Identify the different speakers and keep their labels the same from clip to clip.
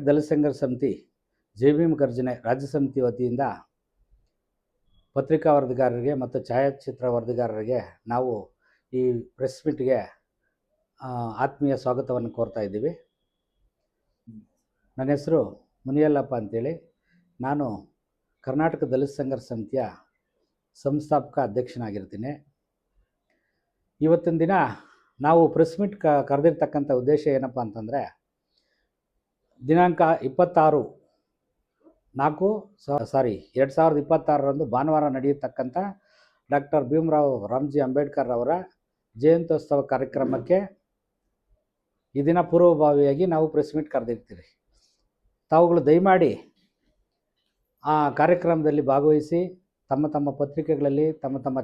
Speaker 1: ದಲಿತ ಸಂಘರ್ಷ ಸಮಿತಿ ಜೆಬಿಎಂ ಗರ್ಜನೆ ರಾಜ್ಯ ಸಮಿತಿ ವತಿಯಿಂದ ಪತ್ರಿಕಾ ವರದಿಗಾರರಿಗೆ ಮತ್ತು ಛಾಯಾಚಿತ್ರ ವರದಿಗಾರರಿಗೆ ನಾವು ಈ ಪ್ರೆಸ್ ಮೀಟ್ಗೆ ಆತ್ಮೀಯ ಸ್ವಾಗತವನ್ನು ಕೋರ್ತಾ ಇದ್ದೀವಿ. ನನ್ನ ಹೆಸರು ಮುನಿಯಲ್ಲಪ್ಪ ಅಂತೇಳಿ, ನಾನು ಕರ್ನಾಟಕ ದಲಿತ ಸಂಘರ್ಷ ಸಮಿತಿಯ ಸಂಸ್ಥಾಪಕ ಅಧ್ಯಕ್ಷನಾಗಿರ್ತೀನಿ. ಇವತ್ತಿನ ದಿನ ನಾವು ಪ್ರೆಸ್ ಮೀಟ್ ಕರೆದಿರ್ತಕ್ಕಂಥ ಉದ್ದೇಶ ಏನಪ್ಪ ಅಂತಂದರೆ, ದಿನಾಂಕ 2026 ಭಾನುವಾರ ನಡೆಯತಕ್ಕಂಥ ಡಾಕ್ಟರ್ ಭೀಮರಾವ್ ರಾಮ್ಜಿ ಅಂಬೇಡ್ಕರ್ ಅವರ ಜಯಂತ್ಯೋತ್ಸವ ಕಾರ್ಯಕ್ರಮಕ್ಕೆ ಈ ದಿನ ಪೂರ್ವಭಾವಿಯಾಗಿ ನಾವು ಪ್ರೆಸ್ ಮೀಟ್ ಕರೆದಿರ್ತೀವಿ. ತಾವುಗಳು ದಯಮಾಡಿ ಆ ಕಾರ್ಯಕ್ರಮದಲ್ಲಿ ಭಾಗವಹಿಸಿ ತಮ್ಮ ತಮ್ಮ ಪತ್ರಿಕೆಗಳಲ್ಲಿ ತಮ್ಮ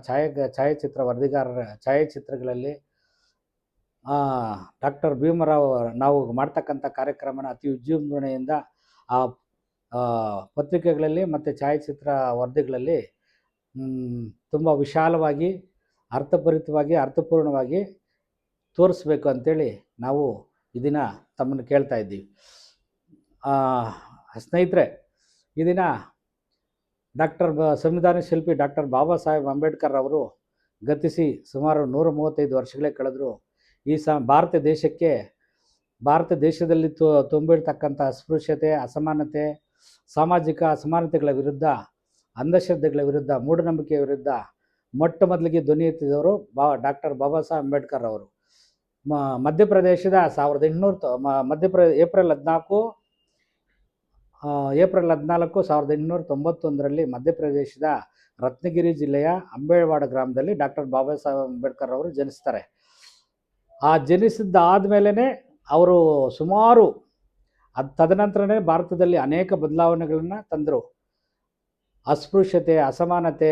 Speaker 1: ಛಾಯಾಚಿತ್ರ ವರದಿಗಾರರ ಛಾಯಾಚಿತ್ರಗಳಲ್ಲಿ ಡಾಕ್ಟರ್ ಭೀಮರಾವ್ ನಾವು ಮಾಡ್ತಕ್ಕಂಥ ಕಾರ್ಯಕ್ರಮನ ಅತಿ ವಿಜೃಂಭಣೆಯಿಂದ ಆ ಪತ್ರಿಕೆಗಳಲ್ಲಿ ಮತ್ತು ಛಾಯಾಚಿತ್ರ ವರದಿಗಳಲ್ಲಿ ತುಂಬ ವಿಶಾಲವಾಗಿ ಅರ್ಥಭರಿತವಾಗಿ ಅರ್ಥಪೂರ್ಣವಾಗಿ ತೋರಿಸ್ಬೇಕು ಅಂಥೇಳಿ ನಾವು ಈ ದಿನ ತಮ್ಮನ್ನು ಕೇಳ್ತಾ ಇದ್ದೀವಿ. ಸ್ನೇಹಿತರೆ, ಈ ದಿನ ಸಂವಿಧಾನ ಶಿಲ್ಪಿ ಡಾಕ್ಟರ್ ಬಾಬಾ ಸಾಹೇಬ್ ಅಂಬೇಡ್ಕರ್ ಅವರು ಗತಿಸಿ ಸುಮಾರು 135 ವರ್ಷಗಳೇ ಕಳೆದರು. ಈ ಭಾರತ ದೇಶದಲ್ಲಿ ತುಂಬಿರ್ತಕ್ಕಂಥ ಅಸ್ಪೃಶ್ಯತೆ, ಅಸಮಾನತೆ, ಸಾಮಾಜಿಕ ಅಸಮಾನತೆಗಳ ವಿರುದ್ಧ, ಅಂಧಶ್ರದ್ಧೆಗಳ ವಿರುದ್ಧ, ಮೂಢನಂಬಿಕೆಯ ವಿರುದ್ಧ ಮೊಟ್ಟ ಮೊದಲಿಗೆ ಧ್ವನಿ ಎತ್ತಿದವರು ಡಾಕ್ಟರ್ ಬಾಬಾ ಸಾಹೇಬ್ ಅಂಬೇಡ್ಕರ್ ಅವರು. ಮಧ್ಯಪ್ರದೇಶದ ಏಪ್ರಿಲ್ 14, 1891ರಲ್ಲಿ ಮಧ್ಯಪ್ರದೇಶದ ರತ್ನಗಿರಿ ಜಿಲ್ಲೆಯ ಅಂಬೇವಾಡ ಗ್ರಾಮದಲ್ಲಿ ಡಾಕ್ಟರ್ ಬಾಬಾ ಸಾಹೇಬ್ ಅಂಬೇಡ್ಕರ್ ಅವರು ಜನಿಸ್ತಾರೆ. ಆ ಜನಿಸಿದ್ದಾದಮೇಲೆ ಅವರು ಸುಮಾರು ತದನಂತರನೇ ಭಾರತದಲ್ಲಿ ಅನೇಕ ಬದಲಾವಣೆಗಳನ್ನು ತಂದರು. ಅಸ್ಪೃಶ್ಯತೆ, ಅಸಮಾನತೆ,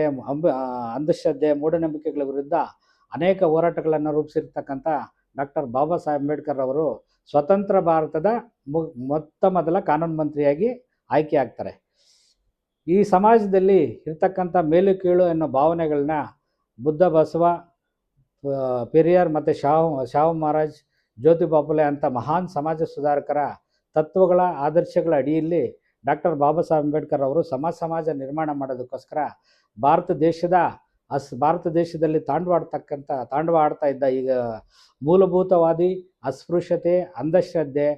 Speaker 1: ಅಂಧಶ್ರದ್ಧೆ, ಮೂಢನಂಬಿಕೆಗಳ ವಿರುದ್ಧ ಅನೇಕ ಹೋರಾಟಗಳನ್ನು ರೂಪಿಸಿರ್ತಕ್ಕಂಥ ಡಾಕ್ಟರ್ ಬಾಬಾ ಸಾಹೇಬ್ ಅಂಬೇಡ್ಕರ್ ಅವರು ಸ್ವತಂತ್ರ ಭಾರತದ ಮೊತ್ತ ಮೊದಲ ಕಾನೂನು ಮಂತ್ರಿಯಾಗಿ ಆಯ್ಕೆ ಆಗ್ತಾರೆ. ಈ ಸಮಾಜದಲ್ಲಿ ಇರ್ತಕ್ಕಂಥ ಮೇಲು ಕೀಳು ಅನ್ನೋ ಭಾವನೆಗಳನ್ನ ಬುದ್ಧ, ಬಸವ, ಪೆರಿಯಾರ್ ಮತ್ತು ಶಾಹು ಮಹಾರಾಜ್, ಜ್ಯೋತಿಬಾ ಫುಲೆ ಅಂಥ ಮಹಾನ್ ಸಮಾಜ ಸುಧಾರಕರ ತತ್ವಗಳ ಆದರ್ಶಗಳ ಅಡಿಯಲ್ಲಿ ಡಾಕ್ಟರ್ ಬಾಬಾ ಸಾಹೇಬ್ ಅಂಬೇಡ್ಕರ್ ಅವರು ಸಮಾಜ ನಿರ್ಮಾಣ ಮಾಡೋದಕ್ಕೋಸ್ಕರ ಭಾರತ ದೇಶದಲ್ಲಿ ತಾಂಡವ ಆಡ್ತಾ ಇದ್ದ ಈಗ ಮೂಲಭೂತವಾದಿ ಅಸ್ಪೃಶ್ಯತೆ, ಅಂಧಶ್ರದ್ಧೆ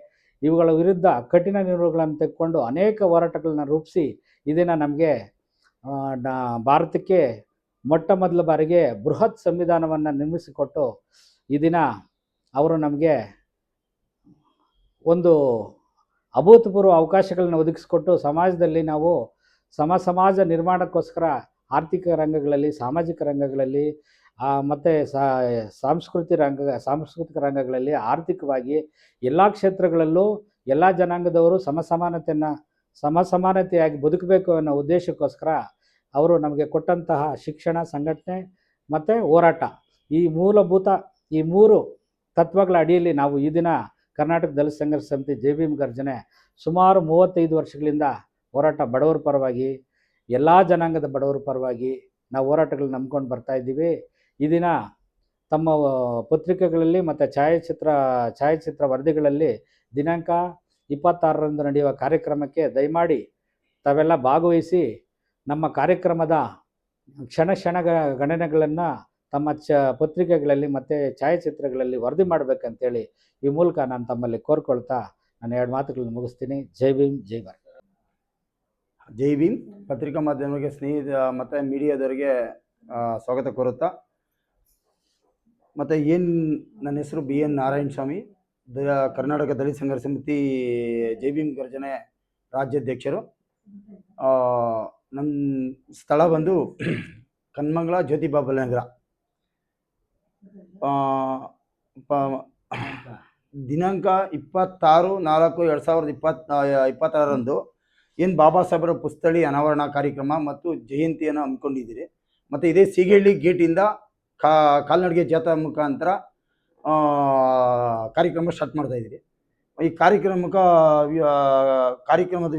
Speaker 1: ಇವುಗಳ ವಿರುದ್ಧ ಕಠಿಣ ನಿಲುವುಗಳನ್ನು ತೆಗೆದುಕೊಂಡು ಅನೇಕ ಹೋರಾಟಗಳನ್ನ ರೂಪಿಸಿ ಈ ದಿನ ನಮಗೆ ಭಾರತಕ್ಕೆ ಮೊಟ್ಟ ಮೊದಲ ಬಾರಿಗೆ ಬೃಹತ್ ಸಂವಿಧಾನವನ್ನು ನಿರ್ಮಿಸಿಕೊಟ್ಟು ಈ ದಿನ ಅವರು ನಮಗೆ ಒಂದು ಅಭೂತಪೂರ್ವ ಅವಕಾಶಗಳನ್ನ ಒದಗಿಸಿಕೊಟ್ಟು ಸಮಾಜದಲ್ಲಿ ನಾವು ಸಮಾಜ ನಿರ್ಮಾಣಕ್ಕೋಸ್ಕರ ಆರ್ಥಿಕ ರಂಗಗಳಲ್ಲಿ, ಸಾಮಾಜಿಕ ರಂಗಗಳಲ್ಲಿ ಮತ್ತು ಸಾಂಸ್ಕೃತಿಕ ರಂಗಗಳಲ್ಲಿ ಆರ್ಥಿಕವಾಗಿ ಎಲ್ಲ ಕ್ಷೇತ್ರಗಳಲ್ಲೂ ಎಲ್ಲ ಜನಾಂಗದವರು ಸಮಸಮಾನತೆಯಾಗಿ ಬದುಕಬೇಕು ಅನ್ನೋ ಉದ್ದೇಶಕ್ಕೋಸ್ಕರ ಅವರು ನಮಗೆ ಕೊಟ್ಟಂತಹ ಶಿಕ್ಷಣ, ಸಂಘಟನೆ ಮತ್ತು ಹೋರಾಟ, ಈ ಮೂರು ತತ್ವಗಳ ಅಡಿಯಲ್ಲಿ ನಾವು ಈ ದಿನ ಕರ್ನಾಟಕ ದಲಿತ ಸಂಘರ್ಷ ಸಮಿತಿ ಜೆಬಿಎಂ ಗರ್ಜನೆ ಸುಮಾರು 35 ವರ್ಷಗಳಿಂದ ಹೋರಾಟ, ಬಡವರ ಪರವಾಗಿ, ಎಲ್ಲ ಜನಾಂಗದ ಬಡವರ ಪರವಾಗಿ ನಾವು ಹೋರಾಟಗಳನ್ನ ನಂಬ್ಕೊಂಡು ಬರ್ತಾ ಇದ್ದೀವಿ. ಈ ದಿನ ತಮ್ಮ ಪತ್ರಿಕೆಗಳಲ್ಲಿ ಮತ್ತು ಛಾಯಾಚಿತ್ರ ವರದಿಗಳಲ್ಲಿ ದಿನಾಂಕ 26ರಂದು ನಡೆಯುವ ಕಾರ್ಯಕ್ರಮಕ್ಕೆ ದಯಮಾಡಿ ತಾವೆಲ್ಲ ಭಾಗವಹಿಸಿ ನಮ್ಮ ಕಾರ್ಯಕ್ರಮದ ಕ್ಷಣ ಗಣನೆಗಳನ್ನು ತಮ್ಮ ಪತ್ರಿಕೆಗಳಲ್ಲಿ ಮತ್ತು ಛಾಯಾಚಿತ್ರಗಳಲ್ಲಿ ವರದಿ ಮಾಡಬೇಕಂತೇಳಿ ಈ ಮೂಲಕ ನಾನು ತಮ್ಮಲ್ಲಿ ಕೋರ್ಕೊಳ್ತಾ ನಾನು 2 ಮಾತುಗಳನ್ನು ಮುಗಿಸ್ತೀನಿ. ಜೈ ಭೀಮ್, ಜೈ ಭಾರತ್.
Speaker 2: ಜೈ ಭೀಮ್. ಪತ್ರಿಕಾ ಮಾಧ್ಯಮಕ್ಕೆ ಸ್ನೇಹಿತ ಮತ್ತು ಮೀಡಿಯಾದವರಿಗೆ ಸ್ವಾಗತ ಕೋರುತ್ತಾ, ಮತ್ತು ನನ್ನ ಹೆಸರು BN ನಾರಾಯಣ ಸ್ವಾಮಿ, ಕರ್ನಾಟಕ ದಲಿತ ಸಂಘರ್ಷ ಸಮಿತಿ ಜೆಬಿಎಂ ಗರ್ಜನೆ ರಾಜ್ಯಾಧ್ಯಕ್ಷರು. ನಮ್ಮ ಸ್ಥಳ ಬಂದು ಕನ್ಮಂಗಲ, ಜ್ಯೋತಿಬಾ ಫುಲೆ ನಗರ. ದಿನಾಂಕ 26/4/2026ರಂದು ಏನು ಬಾಬಾ ಸಾಹೇಬರ ಪುಸ್ತಳಿ ಅನಾವರಣ ಕಾರ್ಯಕ್ರಮ ಮತ್ತು ಜಯಂತಿಯನ್ನು ಹಮ್ಮಿಕೊಂಡಿದ್ದೀರಿ. ಮತ್ತು ಇದೇ ಸೀಗಳ್ಳಿ ಗೇಟಿಂದ ಕಾಲ್ನಡಿಗೆ ಜಾಥಾ ಮುಖಾಂತರ ಕಾರ್ಯಕ್ರಮ ಸ್ಟಾರ್ಟ್ ಮಾಡ್ತಾ ಇದ್ದೀರಿ. ಈ ಕಾರ್ಯಕ್ರಮದ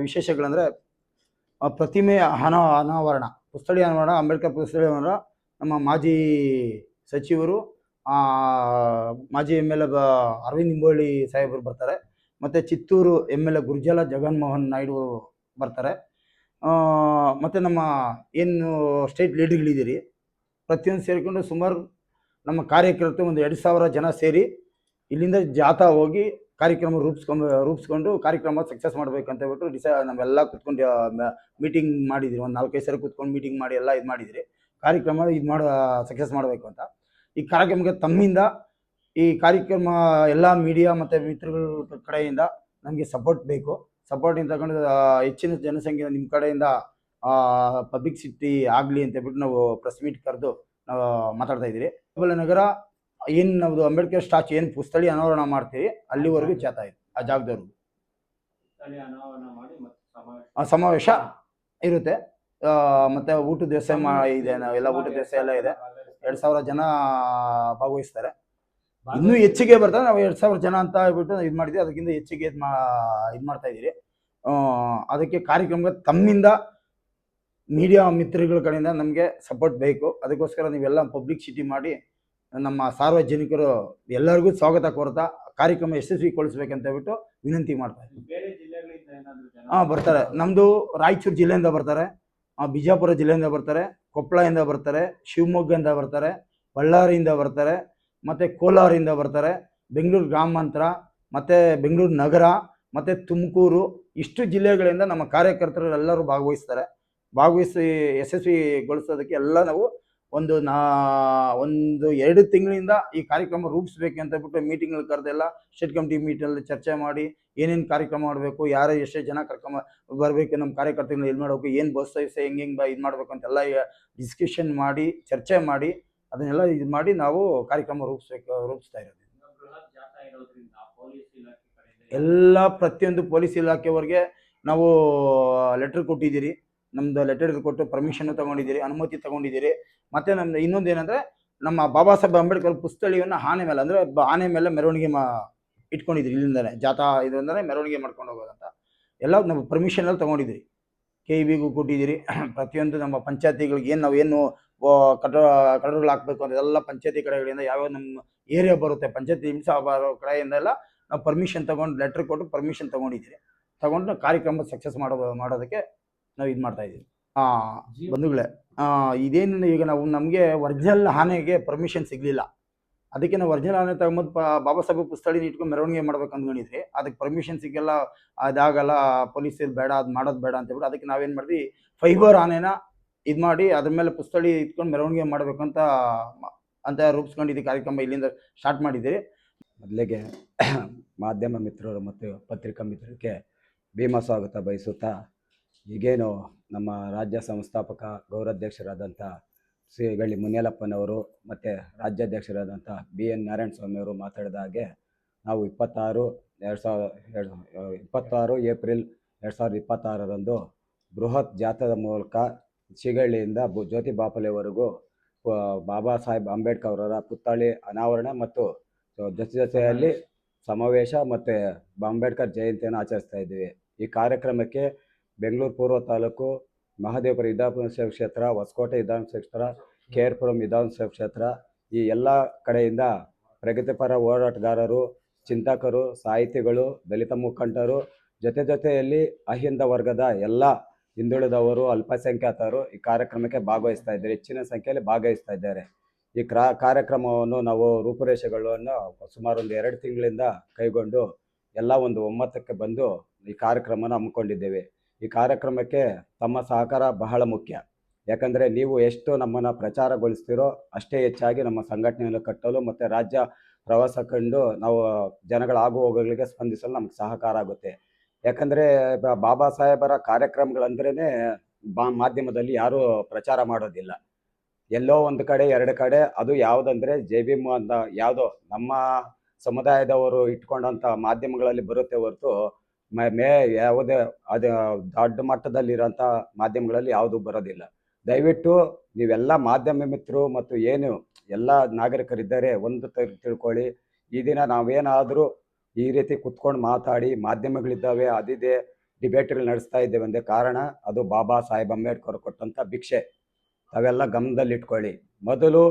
Speaker 2: ವಿಶೇಷಗಳಂದರೆ ಪ್ರತಿಮೆ ಅನಾವರಣ, ಪುಸ್ತಳಿ ಅನಾವರಣ, ಅಂಬೇಡ್ಕರ್ ಪುಸ್ತಳಿ ಅನಾವರಣ. ನಮ್ಮ ಮಾಜಿ ಸಚಿವರು, ಮಾಜಿ MLA ಅರವಿಂದ್ ನಿಂಬೋಳಿ ಸಾಹೇಬರು ಬರ್ತಾರೆ. ಮತ್ತು ಚಿತ್ತೂರು MLA ಗುರ್ಜಾಲ ಜಗನ್ಮೋಹನ್ ನಾಯ್ಡು ಬರ್ತಾರೆ. ಮತ್ತು ನಮ್ಮ ಏನು ಸ್ಟೇಟ್ ಲೀಡರ್ಗಳಿದ್ದೀರಿ ಪ್ರತಿಯೊಂದು ಸೇರಿಕೊಂಡು ಸುಮಾರು ನಮ್ಮ ಕಾರ್ಯಕರ್ತರು ಒಂದು 2,000 ಜನ ಸೇರಿ ಇಲ್ಲಿಂದ ಜಾಥಾ ಹೋಗಿ ಕಾರ್ಯಕ್ರಮ ರೂಪಿಸ್ಕೊಂಡು ಕಾರ್ಯಕ್ರಮ ಸಕ್ಸಸ್ ಮಾಡಬೇಕು ಅಂತ ಹೇಳ್ಬಿಟ್ಟು ನಾವೆಲ್ಲ ಕೂತ್ಕೊಂಡು ಮೀಟಿಂಗ್ ಮಾಡಿದ್ರಿ. ಒಂದು 4-5 ಸರಿ ಕೂತ್ಕೊಂಡು ಮೀಟಿಂಗ್ ಮಾಡಿ ಎಲ್ಲ ಇದು ಮಾಡಿದ್ರಿ. ಕಾರ್ಯಕ್ರಮ ಸಕ್ಸಸ್ ಮಾಡಬೇಕು ಅಂತ. ಈ ಕಾರ್ಯಕ್ರಮಕ್ಕೆ ತಮ್ಮಿಂದ ಈ ಕಾರ್ಯಕ್ರಮ ಎಲ್ಲ ಮೀಡಿಯಾ ಮತ್ತು ಮಿತ್ರಗಳ ಕಡೆಯಿಂದ ನಮಗೆ ಸಪೋರ್ಟ್ ಬೇಕು. ಸಪೋರ್ಟಿಂದ ತಗೊಂಡು ಹೆಚ್ಚಿನ ಜನಸಂಖ್ಯೆ ನಿಮ್ಮ ಕಡೆಯಿಂದ ಪಬ್ಲಿಸಿಟಿ ಆಗಲಿ ಅಂತ ಹೇಳ್ಬಿಟ್ಟು ನಾವು ಪ್ರೆಸ್ ಮೀಟ್ ಕರೆದು ನಾವು ಮಾತಾಡ್ತಾ ಇದ್ದೀರಿ. ನಗರ ಏನು ನಾವು ಅಂಬೇಡ್ಕರ್ ಸ್ಟ್ಯಾಚು ಏನು ಪುಸ್ತಳಿ ಅನಾವರಣ ಮಾಡ್ತೀವಿ ಅಲ್ಲಿವರೆಗೂ ಜಾಥಾ ಇದೆ. ಆ ಜಾಗದವರೆಗೂ ಸಮಾವೇಶ ಇರುತ್ತೆ. ಮತ್ತು ಊಟದ ವ್ಯವಸ್ಥೆ ಇದೆ. ನಾವೆಲ್ಲ ಊಟದ ವ್ಯವಸ್ಥೆ ಎಲ್ಲ ಇದೆ. 2,000 ಜನ ಭಾಗವಹಿಸ್ತಾರೆ. ಇನ್ನೂ ಹೆಚ್ಚಿಗೆ ಬರ್ತಾರೆ. ನಾವು 2,000 ಜನ ಅಂತ ಹೇಳ್ಬಿಟ್ಟು ಇದು ಮಾಡಿದ್ವಿ. ಅದಕ್ಕಿಂತ ಹೆಚ್ಚಿಗೆ ಇದು ಮಾಡ್ತಾ ಇದ್ದೀರಿ. ಅದಕ್ಕೆ ಕಾರ್ಯಕ್ರಮಕ್ಕೆ ತಮ್ಮಿಂದ ಮೀಡಿಯಾ ಮಿತ್ರಗಳ ಕಡೆಯಿಂದ ನಮಗೆ ಸಪೋರ್ಟ್ ಬೇಕು. ಅದಕ್ಕೋಸ್ಕರ ನೀವೆಲ್ಲ ಪಬ್ಲಿಸಿಟಿ ಮಾಡಿ ನಮ್ಮ ಸಾರ್ವಜನಿಕರು ಎಲ್ಲರಿಗೂ ಸ್ವಾಗತ ಕೋರ್ತಾ ಕಾರ್ಯಕ್ರಮ ಯಶಸ್ವಿಗೊಳಿಸ್ಬೇಕಂತ ಹೇಳ್ಬಿಟ್ಟು ವಿನಂತಿ ಮಾಡ್ತಾ ಇದ್ದೀವಿ. ಬರ್ತಾರೆ. ನಮ್ಮದು ರಾಯಚೂರು ಜಿಲ್ಲೆಯಿಂದ ಬರ್ತಾರೆ, ಬಿಜಾಪುರ ಜಿಲ್ಲೆಯಿಂದ ಬರ್ತಾರೆ, ಕೊಪ್ಪಳದಿಂದ ಬರ್ತಾರೆ, ಶಿವಮೊಗ್ಗದಿಂದ ಬರ್ತಾರೆ, ಬಳ್ಳಾರಿಯಿಂದ ಬರ್ತಾರೆ, ಮತ್ತು ಕೋಲಾರಿಂದ ಬರ್ತಾರೆ, ಬೆಂಗಳೂರು ಗ್ರಾಮಾಂತರ ಮತ್ತು ಬೆಂಗಳೂರು ನಗರ ಮತ್ತು ತುಮಕೂರು ಇಷ್ಟು ಜಿಲ್ಲೆಗಳಿಂದ ನಮ್ಮ ಕಾರ್ಯಕರ್ತರು ಎಲ್ಲರೂ ಭಾಗವಹಿಸಿ ಯಶಸ್ವಿಗೊಳಿಸೋದಕ್ಕೆ ಎಲ್ಲ ನಾವು ಒಂದು 2 ತಿಂಗಳಿಂದ ಈ ಕಾರ್ಯಕ್ರಮ ರೂಪಿಸ್ಬೇಕು ಅಂತ ಹೇಳ್ಬಿಟ್ಟು ಮೀಟಿಂಗ್ಗಳು ಕರೆದೆಲ್ಲ ಸ್ಟೇಟ್ ಕಮಿಟಿ ಮೀಟಲ್ಲಿ ಚರ್ಚೆ ಮಾಡಿ ಏನೇನು ಕಾರ್ಯಕ್ರಮ ಮಾಡಬೇಕು, ಎಷ್ಟು ಜನ ಕರ್ಕೊಂಬ ಬರಬೇಕು, ನಮ್ಮ ಕಾರ್ಯಕರ್ತಗಳನ್ನ ಇದು ಮಾಡಬೇಕು, ಏನು ಬಸ್ ಹೆಂಗೆ ಇದು ಮಾಡಬೇಕು ಅಂತೆಲ್ಲ ಡಿಸ್ಕಷನ್ ಮಾಡಿ ಚರ್ಚೆ ಮಾಡಿ ಅದನ್ನೆಲ್ಲ ಇದು ಮಾಡಿ ನಾವು ಕಾರ್ಯಕ್ರಮ ರೂಪಿಸ್ತಾ ಇರೋದು. ಎಲ್ಲ ಪ್ರತಿಯೊಂದು ಪೊಲೀಸ್ ಇಲಾಖೆವರೆಗೆ ನಾವು ಲೆಟರ್ ಕೊಟ್ಟಿದ್ದೀರಿ. ನಮ್ಮದು ಲೆಟರ್ ಕೊಟ್ಟು ಪರ್ಮಿಷನ್ ತೊಗೊಂಡಿದ್ದೀರಿ, ಅನುಮತಿ ತೊಗೊಂಡಿದ್ದೀರಿ. ಮತ್ತು ನಮ್ಮದು ಇನ್ನೊಂದು ಏನಂದರೆ ನಮ್ಮ ಬಾಬಾ ಸಾಹೇಬ್ ಅಂಬೇಡ್ಕರ್ ಪುಸ್ತಳಿಯನ್ನು ಆನೆ ಮೇಲೆ ಅಂದರೆ ಆನೆ ಮೇಲೆ ಮೆರವಣಿಗೆ ಇಟ್ಕೊಂಡಿದ್ದೀರಿ. ಇಲ್ಲಿಂದಲೇ ಜಾಥಾ ಇದು ಅಂದರೆ ಮೆರವಣಿಗೆ ಮಾಡ್ಕೊಂಡು ಹೋಗೋದಂತ ಎಲ್ಲ ನಾವು ಪರ್ಮಿಷನಲ್ಲಿ ತೊಗೊಂಡಿದ್ದೀರಿ. KEBಗೂ ಕೊಟ್ಟಿದ್ದೀರಿ. ಪ್ರತಿಯೊಂದು ನಮ್ಮ ಪಂಚಾಯತಿಗಳಿಗೆ ಏನು ಕಟ್ಟಡಗಳು ಹಾಕಬೇಕು ಅಂತ ಎಲ್ಲ ಪಂಚಾಯತಿ ಕಡೆಗಳಿಂದ ಯಾವ್ಯಾವ ನಮ್ಮ ಏರಿಯಾ ಬರುತ್ತೆ ಪಂಚಾಯತಿ ಹಿಂಸಾ ಬರೋ ಕಡೆಯಿಂದ ಎಲ್ಲ ನಾವು ಪರ್ಮಿಷನ್ ತೊಗೊಂಡು ಲೆಟ್ರ್ ಕೊಟ್ಟು ಪರ್ಮಿಷನ್ ತೊಗೊಂಡಿದ್ದೀರಿ. ತೊಗೊಂಡು ಕಾರ್ಯಕ್ರಮ ಸಕ್ಸಸ್ ಮಾಡೋದಕ್ಕೆ ನಾವು ಇದು ಮಾಡ್ತಾಯಿದ್ದೀವಿ. ಬಂಧುಗಳೇ, ಇದೇನು ಈಗ ನಮಗೆ ಒರಿಜಿನಲ್ ಆನೆಗೆ ಪರ್ಮಿಷನ್ ಸಿಗಲಿಲ್ಲ. ಅದಕ್ಕೆ ನಾವು ಒರಿಜಿನಲ್ ಆನೆ ತಗೊಂಬಂದು ಬಾಬಾ ಸಾಹೇಬ್ ಪುಸ್ತಳಿನ ಇಟ್ಕೊಂಡು ಮೆರವಣಿಗೆ ಮಾಡ್ಬೇಕು ಅಂದ್ಕೊಂಡಿದ್ರಿ. ಅದಕ್ಕೆ ಪರ್ಮಿಷನ್ ಸಿಗಲ್ಲ, ಅದಾಗಲ್ಲ, ಪೊಲೀಸರು ಬೇಡ, ಅದು ಮಾಡೋದು ಬೇಡ ಅಂತ ಹೇಳ್ಬಿಟ್ಟು ಅದಕ್ಕೆ ನಾವೇನು ಮಾಡಿದ್ವಿ, ಫೈಬರ್ ಆನೆನ ಇದು ಮಾಡಿ ಅದ್ರ ಮೇಲೆ ಪುಸ್ತಳಿ ಇಟ್ಕೊಂಡು ಮೆರವಣಿಗೆ ಮಾಡಬೇಕು ಅಂತ ರೂಪಿಸ್ಕೊಂಡಿದ್ದು ಕಾರ್ಯಕ್ರಮ ಇಲ್ಲಿಂದ ಸ್ಟಾರ್ಟ್ ಮಾಡಿದ್ದೀರಿ.
Speaker 3: ಮೊದಲಿಗೆ ಮಾಧ್ಯಮ ಮಿತ್ರರು ಮತ್ತು ಪತ್ರಿಕಾ ಮಿತ್ರರಿಗೆ ಭೀಮ ಸ್ವಾಗತ ಬಯಸುತ್ತಾ, ಈಗೇನು ನಮ್ಮ ರಾಜ್ಯ ಸಂಸ್ಥಾಪಕ ಗೌರವಾಧ್ಯಕ್ಷರಾದಂಥ ಶ್ರೀ ಗಳ್ಳಿ ಮುನಿಯಲಪ್ಪನವರು ಮತ್ತು ರಾಜ್ಯಾಧ್ಯಕ್ಷರಾದಂಥ BN ನಾರಾಯಣಸ್ವಾಮಿ ಅವರು ಮಾತಾಡಿದ ಹಾಗೆ ನಾವು 26 ಏಪ್ರಿಲ್ 2026ರಂದು ಬೃಹತ್ ಜಾಥಾದ ಮೂಲಕ ಶಿಗಳ್ಳಿಯಿಂದ ಜ್ಯೋತಿ ಬಾಪಲೆವರೆಗೂ ಬಾಬಾ ಸಾಹೇಬ್ ಅಂಬೇಡ್ಕರ್ ಅವರ ಪುತ್ಥಳಿ ಅನಾವರಣ ಮತ್ತು ಜೊತೆಯಲ್ಲಿ ಸಮಾವೇಶ ಮತ್ತು ಅಂಬೇಡ್ಕರ್ ಜಯಂತಿಯನ್ನು ಆಚರಿಸ್ತಾ ಇದ್ದೀವಿ. ಈ ಕಾರ್ಯಕ್ರಮಕ್ಕೆ ಬೆಂಗಳೂರು ಪೂರ್ವ ತಾಲೂಕು ಮಹದೇವಪುರ ವಿಧಾನಸಭಾ ಕ್ಷೇತ್ರ, ಹೊಸಕೋಟೆ ವಿಧಾನಸಭಾ ಕ್ಷೇತ್ರ, KR ಪುರಂ ವಿಧಾನಸಭಾ ಕ್ಷೇತ್ರ ಈ ಎಲ್ಲ ಕಡೆಯಿಂದ ಪ್ರಗತಿಪರ ಹೋರಾಟಗಾರರು, ಚಿಂತಕರು, ಸಾಹಿತಿಗಳು, ದಲಿತ ಮುಖಂಡರು ಜೊತೆಯಲ್ಲಿ ಅಹಿಂದ ವರ್ಗದ ಎಲ್ಲ ಹಿಂದುಳಿದವರು, ಅಲ್ಪಸಂಖ್ಯಾತರು ಈ ಕಾರ್ಯಕ್ರಮಕ್ಕೆ ಭಾಗವಹಿಸ್ತಾ ಇದ್ದಾರೆ. ಹೆಚ್ಚಿನ ಸಂಖ್ಯೆಯಲ್ಲಿ ಭಾಗವಹಿಸ್ತಾ ಇದ್ದಾರೆ. ಈ ಕಾರ್ಯಕ್ರಮವನ್ನು ನಾವು ರೂಪುರೇಷೆಗಳನ್ನು ಸುಮಾರು ಒಂದು 2 ತಿಂಗಳಿಂದ ಕೈಗೊಂಡು ಎಲ್ಲ ಒಂದು ಒಮ್ಮತಕ್ಕೆ ಬಂದು ಈ ಕಾರ್ಯಕ್ರಮನ ಹಮ್ಮಿಕೊಂಡಿದ್ದೇವೆ. ಈ ಕಾರ್ಯಕ್ರಮಕ್ಕೆ ತಮ್ಮ ಸಹಕಾರ ಬಹಳ ಮುಖ್ಯ. ಯಾಕಂದರೆ ನೀವು ಎಷ್ಟು ನಮ್ಮನ್ನು ಪ್ರಚಾರಗೊಳಿಸ್ತೀರೋ ಅಷ್ಟೇ ಹೆಚ್ಚಾಗಿ ನಮ್ಮ ಸಂಘಟನೆಯನ್ನು ಕಟ್ಟಲು ಮತ್ತು ರಾಜ್ಯ ಪ್ರವಾಸ ಕಂಡು ನಾವು ಜನಗಳ ಆಗು ಹೋಗುಗಳಿಗೆ ಸ್ಪಂದಿಸಲು ನಮ್ಗೆ ಸಹಕಾರ ಆಗುತ್ತೆ. ಯಾಕಂದರೆ ಬಾಬಾ ಸಾಹೇಬರ ಕಾರ್ಯಕ್ರಮಗಳಂದ್ರೇ ಮಾಧ್ಯಮದಲ್ಲಿ ಯಾರೂ ಪ್ರಚಾರ ಮಾಡೋದಿಲ್ಲ. ಎಲ್ಲೋ ಒಂದು ಕಡೆ 2 ಕಡೆ, ಅದು ಯಾವುದಂದರೆ JBM ಅಂತ ಯಾವುದೋ ನಮ್ಮ ಸಮುದಾಯದವರು ಇಟ್ಕೊಂಡಂಥ ಮಾಧ್ಯಮಗಳಲ್ಲಿ ಬರುತ್ತೆ ಹೊರತು ಯಾವುದೇ ಅದು ದೊಡ್ಡ ಮಟ್ಟದಲ್ಲಿರೋಂಥ ಮಾಧ್ಯಮಗಳಲ್ಲಿ ಯಾವುದೂ ಬರೋದಿಲ್ಲ. ದಯವಿಟ್ಟು ನೀವೆಲ್ಲ ಮಾಧ್ಯಮ ಮಿತ್ರರು ಮತ್ತು ಏನು ಎಲ್ಲ ನಾಗರಿಕರಿದ್ದಾರೆ ಒಂದು ತಿಳ್ಕೊಳ್ಳಿ. ಈ ದಿನ ನಾವೇನಾದರೂ ಈ ರೀತಿ ಕುತ್ಕೊಂಡು ಮಾತಾಡಿ ಮಾಧ್ಯಮಗಳಿದ್ದಾವೆ, ಅದಿದೆ, ಡಿಬೇಟ್ಗಳು ನಡೆಸ್ತಾ ಇದ್ದೇವೆ ಅಂದೇ ಕಾರಣ ಅದು ಬಾಬಾ ಸಾಹೇಬ್ ಅಂಬೇಡ್ಕರ್ ಕೊಟ್ಟಂಥ ಭಿಕ್ಷೆ. ಅವೆಲ್ಲ ಗಮನದಲ್ಲಿಟ್ಕೊಳ್ಳಿ. ಮೊದಲು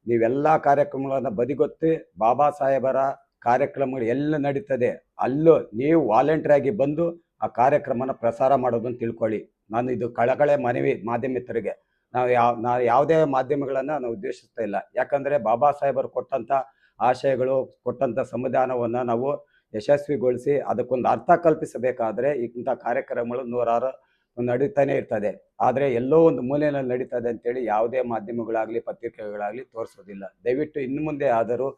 Speaker 3: ನೀವೆಲ್ಲ ಕಾರ್ಯಕ್ರಮಗಳನ್ನು ಬದಿಗೊತ್ತಿ ಬಾಬಾ ಸಾಹೇಬರ ಕಾರ್ಯಕ್ರಮಗಳು ಎಲ್ಲ ನಡೀತದೆ, ಅಲ್ಲೂ ನೀವು ವಾಲಂಟಿಯರ್ ಆಗಿ ಬಂದು ಆ ಕಾರ್ಯಕ್ರಮನ ಪ್ರಸಾರ ಮಾಡೋದನ್ನು ತಿಳ್ಕೊಳ್ಳಿ. ನಾನು ಇದು ಕಳಕಳೆ ಮನವಿ ಮಾಧ್ಯಮಿತರಿಗೆ. ನಾವು ಯಾವುದೇ ಮಾಧ್ಯಮಗಳನ್ನು ನಾವು ಉದ್ದೇಶಿಸ್ತಾ ಇಲ್ಲ. ಯಾಕಂದರೆ ಬಾಬಾ ಸಾಹೇಬರು ಕೊಟ್ಟಂಥ ಆಶಯಗಳು, ಕೊಟ್ಟಂಥ ಸಂವಿಧಾನವನ್ನು ನಾವು ಯಶಸ್ವಿಗೊಳಿಸಿ ಅದಕ್ಕೊಂದು ಅರ್ಥ ಕಲ್ಪಿಸಬೇಕಾದ್ರೆ ಇಂಥ ಕಾರ್ಯಕ್ರಮಗಳು ನೂರಾರು ನಡೀತಾನೆ ಇರ್ತದೆ. ಆದರೆ ಎಲ್ಲೋ ಒಂದು ಮೂಲೆಯಲ್ಲಿ ನಡೀತದೆ ಅಂತೇಳಿ ಯಾವುದೇ ಮಾಧ್ಯಮಗಳಾಗಲಿ ಪತ್ರಿಕೆಗಳಾಗಲಿ ತೋರಿಸೋದಿಲ್ಲ. ದಯವಿಟ್ಟು ಇನ್ನು ಮುಂದೆ ಆದರೂ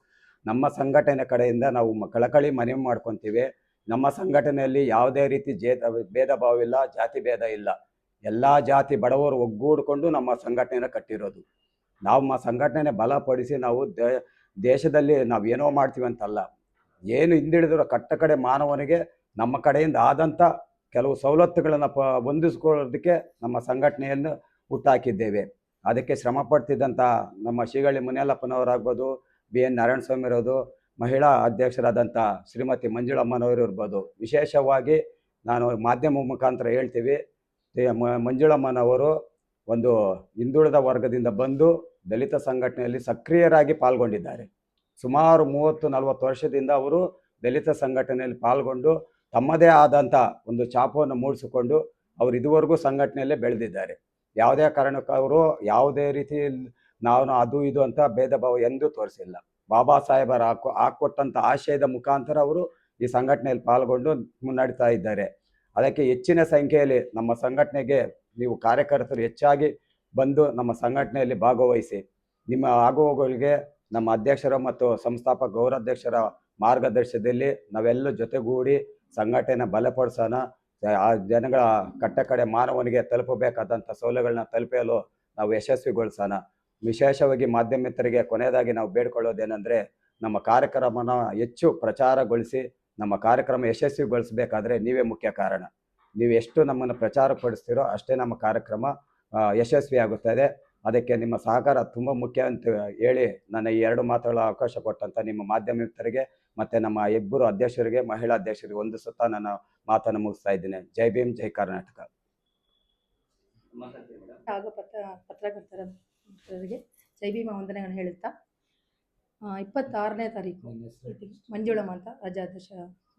Speaker 3: ನಮ್ಮ ಸಂಘಟನೆ ಕಡೆಯಿಂದ ನಾವು ಕಳಕಳಿ ಮನವಿ ಮಾಡ್ಕೊತೀವಿ. ನಮ್ಮ ಸಂಘಟನೆಯಲ್ಲಿ ಯಾವುದೇ ರೀತಿ ಭೇದ ಭಾವ ಇಲ್ಲ, ಜಾತಿ ಭೇದ ಇಲ್ಲ. ಎಲ್ಲ ಜಾತಿ ಬಡವರು ಒಗ್ಗೂಡಿಕೊಂಡು ನಮ್ಮ ಸಂಘಟನೆಯನ್ನು ಕಟ್ಟಿರೋದು. ನಮ್ಮ ಸಂಘಟನೆ ಬಲಪಡಿಸಿ ನಾವು ದೇಶದಲ್ಲಿ ನಾವು ಏನೋ ಮಾಡ್ತೀವಿ ಅಂತಲ್ಲ, ಏನು ಹಿಂದುಳಿದಿರೋ ಕಟ್ಟ ಕಡೆ ಮಾನವನಿಗೆ ನಮ್ಮ ಕಡೆಯಿಂದ ಆದಂಥ ಕೆಲವು ಸವಲತ್ತುಗಳನ್ನು ಹೊಂದಿಸ್ಕೊಳ್ಳೋದಕ್ಕೆ ನಮ್ಮ ಸಂಘಟನೆಯನ್ನು ಹುಟ್ಟಾಕಿದ್ದೇವೆ. ಅದಕ್ಕೆ ಶ್ರಮ ಪಡ್ತಿದ್ದಂಥ ನಮ್ಮ ಶ್ರೀಗಳ್ಳಿ ಮುನಿಯಲ್ಲಪ್ಪನವರಾಗ್ಬೋದು, BN ನಾರಾಯಣಸ್ವಾಮಿ ಇರೋದು, ಮಹಿಳಾ ಅಧ್ಯಕ್ಷರಾದಂಥ ಶ್ರೀಮತಿ ಮಂಜುಳಮ್ಮನವರು ಇರ್ಬೋದು. ವಿಶೇಷವಾಗಿ ನಾನು ಮಾಧ್ಯಮ ಮುಖಾಂತರ ಹೇಳ್ತೀವಿ, ಮಂಜುಳಮ್ಮನವರು ಒಂದು ಹಿಂದುಳಿದ ವರ್ಗದಿಂದ ಬಂದು ದಲಿತ ಸಂಘಟನೆಯಲ್ಲಿ ಸಕ್ರಿಯರಾಗಿ ಪಾಲ್ಗೊಂಡಿದ್ದಾರೆ. ಸುಮಾರು 30-40 ವರ್ಷದಿಂದ ಅವರು ದಲಿತ ಸಂಘಟನೆಯಲ್ಲಿ ಪಾಲ್ಗೊಂಡು ತಮ್ಮದೇ ಆದಂಥ ಒಂದು ಛಾಪವನ್ನು ಮೂಡಿಸಿಕೊಂಡು ಅವರು ಇದುವರೆಗೂ ಸಂಘಟನೆಯಲ್ಲೇ ಬೆಳೆದಿದ್ದಾರೆ. ಯಾವುದೇ ಕಾರಣಕ್ಕೂ ಅವರು ಯಾವುದೇ ರೀತಿ ನಾವು ಅದು ಇದು ಅಂತ ಭೇದ ಭಾವ ಎಂದೂ ತೋರಿಸಿಲ್ಲ. ಬಾಬಾ ಸಾಹೇಬರ ಹಾಕೊಟ್ಟಂಥ ಆಶಯದ ಮುಖಾಂತರ ಅವರು ಈ ಸಂಘಟನೆಯಲ್ಲಿ ಪಾಲ್ಗೊಂಡು ಮುನ್ನಡೀತಾ ಇದ್ದಾರೆ. ಅದಕ್ಕೆ ಹೆಚ್ಚಿನ ಸಂಖ್ಯೆಯಲ್ಲಿ ನಮ್ಮ ಸಂಘಟನೆಗೆ ನೀವು ಕಾರ್ಯಕರ್ತರು ಹೆಚ್ಚಾಗಿ ಬಂದು ನಮ್ಮ ಸಂಘಟನೆಯಲ್ಲಿ ಭಾಗವಹಿಸಿ. ನಿಮ್ಮ ಆಗುವಗಳಿಗೆ ನಮ್ಮ ಅಧ್ಯಕ್ಷರ ಮತ್ತು ಸಂಸ್ಥಾಪಕ ಗೌರವಾಧ್ಯಕ್ಷರ ಮಾರ್ಗದರ್ಶನದಲ್ಲಿ ನಾವೆಲ್ಲ ಜೊತೆಗೂಡಿ ಸಂಘಟನೆ ಬಲಪಡಿಸೋಣ. ಆ ಜನಗಳ ಕಟ್ಟ ಕಡೆ ಮಾನವನಿಗೆ ತಲುಪಬೇಕಾದಂಥ ಸೌಲಭ್ಯಗಳನ್ನ ತಲುಪಲು ನಾವು ಯಶಸ್ವಿಗೊಳಿಸೋಣ. ವಿಶೇಷವಾಗಿ ಮಾಧ್ಯಮಿತರಿಗೆ ಕೊನೆಯದಾಗಿ ನಾವು ಬೇಡ್ಕೊಳ್ಳೋದೇನೆಂದರೆ, ನಮ್ಮ ಕಾರ್ಯಕ್ರಮನ ಹೆಚ್ಚು ಪ್ರಚಾರಗೊಳಿಸಿ ನಮ್ಮ ಕಾರ್ಯಕ್ರಮ ಯಶಸ್ವಿಗೊಳಿಸಬೇಕಾದ್ರೆ ನೀವೇ ಮುಖ್ಯ ಕಾರಣ. ನೀವು ಎಷ್ಟು ನಮ್ಮನ್ನು ಪ್ರಚಾರಪಡಿಸ್ತೀರೋ ಅಷ್ಟೇ ನಮ್ಮ ಕಾರ್ಯಕ್ರಮ ಯಶಸ್ವಿಯಾಗುತ್ತದೆ. ಅದಕ್ಕೆ ನಿಮ್ಮ ಸಹಕಾರ ತುಂಬ ಮುಖ್ಯ ಅಂತ ಹೇಳಿ ನನ್ನ ಈ 2 ಮಾತುಗಳ ಅವಕಾಶ ಕೊಟ್ಟಂಥ ನಿಮ್ಮ ಮಾಧ್ಯಮಿತರಿಗೆ ಮತ್ತು ನಮ್ಮ ಇಬ್ಬರು ಅಧ್ಯಕ್ಷರಿಗೆ, ಮಹಿಳಾ ಅಧ್ಯಕ್ಷರಿಗೆ ಹೊಂದಿಸುತ್ತಾ ನನ್ನ ಮಾತನ್ನು ಮುಗಿಸ್ತಾ ಇದ್ದೇನೆ. ಜೈ ಭೀಮ್, ಜೈ ಕರ್ನಾಟಕ.
Speaker 4: ಹಾಗೂ ಪತ್ರಕರ್ತರಿಗೆ ಜೈ ಭೀಮ ವಂದನೆಗಳನ್ನು ಹೇಳುತ್ತಾ 26ನೇ ತಾರೀಕು ಮಂಜುಳಮ್ಮ ಅಂತ ರಾಜ್ಯಾಧ್ಯಕ್ಷ,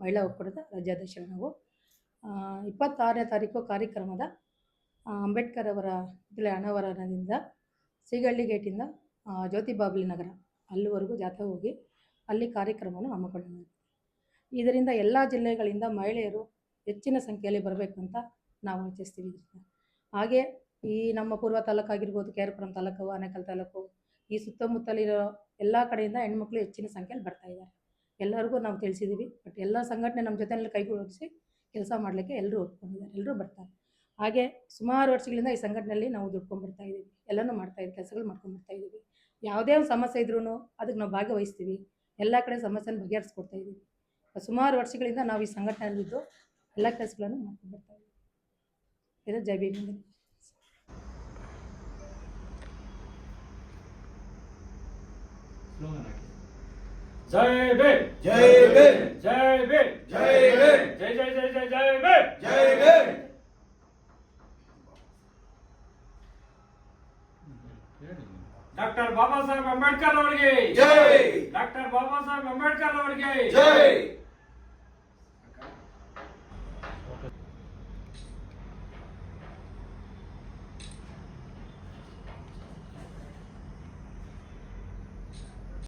Speaker 4: ಮಹಿಳಾ ಒಕ್ಕೂಟದ ರಾಜ್ಯಾಧ್ಯಕ್ಷರು ನಾವು. 26ನೇ ತಾರೀಕು ಕಾರ್ಯಕ್ರಮದ ಅಂಬೇಡ್ಕರ್ ಅವರ ಅನಾವರಣದಿಂದ ಶ್ರೀಗಳ್ಳಿ ಗೇಟಿಂದ ಜ್ಯೋತಿಬಾಬುಲಿ ನಗರ ಅಲ್ಲಿವರೆಗೂ ಜಾಥಾ ಹೋಗಿ ಅಲ್ಲಿ ಕಾರ್ಯಕ್ರಮವನ್ನು ಹಮ್ಮಿಕೊಳ್ಳಲಾಗಿದೆ. ಇದರಿಂದ ಎಲ್ಲ ಜಿಲ್ಲೆಗಳಿಂದ ಮಹಿಳೆಯರು ಹೆಚ್ಚಿನ ಸಂಖ್ಯೆಯಲ್ಲಿ ಬರಬೇಕಂತ ನಾವು ಇಚ್ಛಿಸ್ತೀವಿ. ಹಾಗೆ ಈ ನಮ್ಮ ಪೂರ್ವ ತಾಲೂಕು ಆಗಿರ್ಬೋದು, KR ತಾಲೂಕು, ಆನೇಕಲ್ ತಾಲೂಕು, ಈ ಸುತ್ತಮುತ್ತಲಿರೋ ಎಲ್ಲ ಕಡೆಯಿಂದ ಹೆಣ್ಮಕ್ಳು ಹೆಚ್ಚಿನ ಸಂಖ್ಯೆಯಲ್ಲಿ ಬರ್ತಾ ಇದ್ದಾರೆ. ಎಲ್ಲರಿಗೂ ನಾವು ತಿಳಿಸಿದ್ದೀವಿ. ಬಟ್ ಎಲ್ಲ ಸಂಘಟನೆ ನಮ್ಮ ಜೊತೆಯಲ್ಲಿ ಕೈಗೂಡಿಸಿ ಕೆಲಸ ಮಾಡಲಿಕ್ಕೆ ಎಲ್ಲರೂ ಒಪ್ಕೊಂಡಿದ್ದಾರೆ, ಎಲ್ಲರೂ ಬರ್ತಾರೆ. ಹಾಗೆ ಸುಮಾರು ವರ್ಷಗಳಿಂದ ಈ ಸಂಘಟನೆಯಲ್ಲಿ ನಾವು ದುಡ್ಕೊಂಡ್ಬರ್ತಾ ಇದ್ದೀವಿ, ಎಲ್ಲನೂ ಮಾಡ್ತಾಯಿದ್ದೀವಿ, ಕೆಲಸಗಳು ಮಾಡ್ಕೊಂಡ್ಬರ್ತಾ ಇದ್ದೀವಿ. ಯಾವುದೇ ಒಂದು ಸಮಸ್ಯೆ ಇದ್ರೂ ಅದಕ್ಕೆ ನಾವು ಭಾಗವಹಿಸ್ತೀವಿ, ಎಲ್ಲ ಕಡೆ ಸಮಸ್ಯೆನ ಬಗೆಹರಿಸ್ಕೊಡ್ತಾ ಇದ್ದೀವಿ. ಸುಮಾರು ವರ್ಷಗಳಿಂದ ನಾವು ಈ ಸಂಘಟನೆಯಲ್ಲಿದ್ದು ಎಲ್ಲ ಕೆಲಸಗಳನ್ನು ಮಾಡ್ಕೊಂಡ್ಬರ್ತಾ ಇದ್ದೀವಿ. ಇದು ಜೈ ಭೀಮ್.
Speaker 5: ಜೈ ಭೀಮ್,
Speaker 2: ಜೈ ಭೀಮ್,
Speaker 5: ಜೈ ಭೀಮ್,
Speaker 2: ಜೈ ಭೀಮ್,
Speaker 5: ಜೈ ಜೈ ಜೈ ಜೈ ಜೈ ಭೀಮ್,
Speaker 2: ಜೈ ಭೀಮ್.
Speaker 5: ಡಾಕ್ಟರ್ ಬಾಬಾ ಸಾಹೇಬ್ ಅಂಬೇಡ್ಕರ್ ಅವರಿಗೆ
Speaker 2: ಜೈ,
Speaker 5: ಡಾಕ್ಟರ್ ಬಾಬಾ ಸಾಹೇಬ್ ಅಂಬೇಡ್ಕರ್ ಅವರಿಗೆ
Speaker 2: ಜೈ.